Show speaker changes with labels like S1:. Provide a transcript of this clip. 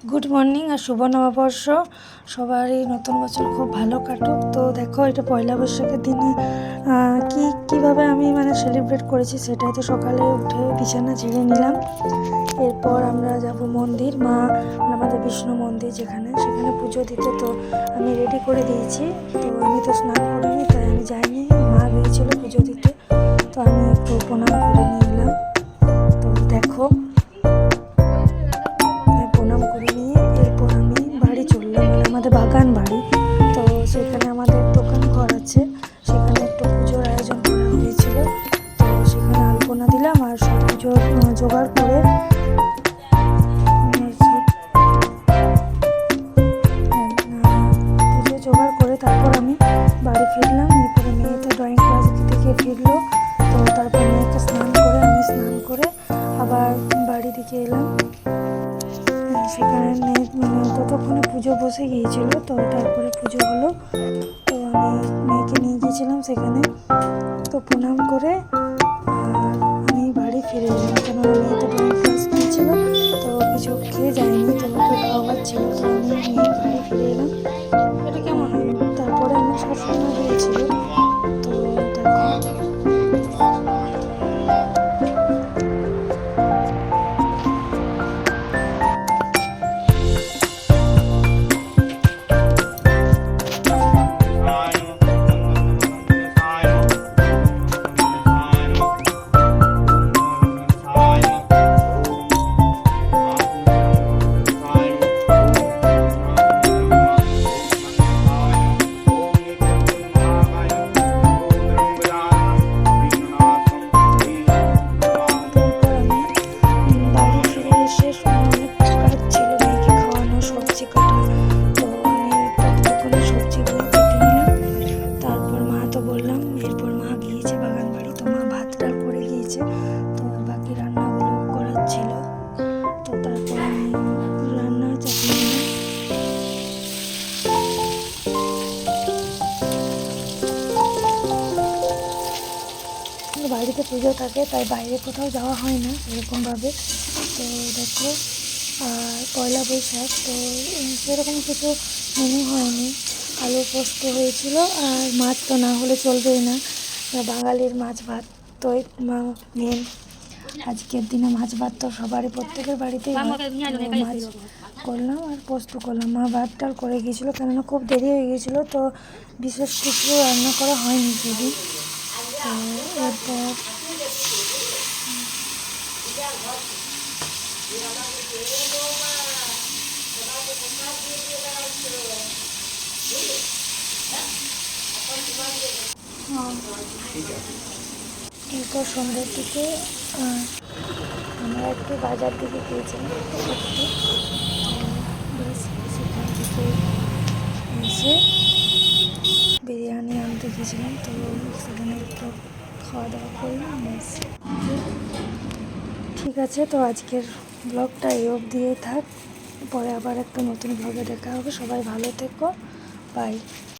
S1: Good morning আর শুভ নববর্ষ। সবারই নতুন বছর খুব ভালো কাটুক। তো দেখো, এটা পয়লা বৈশাখের দিনে কীভাবে আমি সেলিব্রেট করেছি সেটাই। তো সকালে উঠে বিছানা ঝেড়ে নিলাম। এরপর আমরা যাব মন্দির, আমাদের বিষ্ণু মন্দির সেখানে পুজো দিতে। তো আমি রেডি করে দিয়েছি। তো আমি তো স্নান করিনি, তাই আমি যাইনি। মা গিয়েছিল পুজো দিতে, তো আমি একটু প্রণাম করে নিয়ে এলাম। তো দেখো, প্রণাম করে নিয়ে এরপর আমি বাড়ি চললাম। আমাদের বাগান বাড়ি, তো সেখানে আমাদের দোকান ঘর আছে, সেখানে একটু পুজোর আয়োজন করা হয়েছিল। তো সেখানে আলপনা দিলাম আর সব পুজোর জোগাড় করে তারপর আমি বাড়ি ফিরলাম। এরপরে মেয়ে তো ড্রয়িং ক্লাস থেকে ফিরলো। তো তারপর মেয়েকে স্নান করে আমি স্নান করে আবার বাড়ি দিকে এলাম। সেখানে ততক্ষণে পুজো বসে গিয়েছিল। তো তারপরে পুজো হলো। তো আমি মেয়েকে নিয়ে গিয়েছিলাম সেখানে। তো প্রণাম করে আমি বাড়ি ফিরে এলাম, কেননা মেয়ে তো ড্রয়িং ক্লাস গিয়েছিল, তো কিছু খেয়ে যায়নি, তো ওকে খাওয়াচ্ছিল। তো আমি নিয়ে বাড়ি ফিরে এলাম। এটা কেমন? তারপরে আমার শাশুড়িমা গিয়েছিল। তো দেখো, এরপর মা গিয়েছে বাগান বাড়ি। তো মা ভাত ডাল করে গিয়েছে, তো বাকি রান্নাগুলো করার ছিল। তো তারপর আমি রান্না চাপিয়ে নিলাম। বাড়িতে পুজো থাকে, তাই বাইরে কোথাও যাওয়া হয় না সেরকমভাবে। তো দেখো, আর পয়লা বৈশাখ, তো সেরকম কিছু মেনু হয়নি। আলু পোস্ত হয়েছিল, আর মাছ তো না হলে চলবেই না, বাঙালির মাছ ভাত তো মেন। আজকের দিনে মাছ ভাত তো সবারই, প্রত্যেকের বাড়িতেই মাছ করলাম আর পোস্ত করলাম। মা ভাত ডাল করে গিয়েছিলো, কেননা খুব দেরি হয়ে গিয়েছিলো, তো বিশেষ কিছু রান্না করা হয়নি সেদিন। তো এরপর এরপর সন্ধ্যের দিকে আমরা একটু বাজার দিকে গিয়েছিলাম সেখান থেকে এসে বিরিয়ানি আনতে গিয়েছিলাম। তো সেখানে একটু খাওয়া দাওয়া করলাম, ব্যাস। ঠিক আছে, তো আজকের ব্লগটা এই অবধিই থাক। পরে আবার একটা নতুন ব্লগে দেখা হবে। সবাই ভালো থেকো, বাই।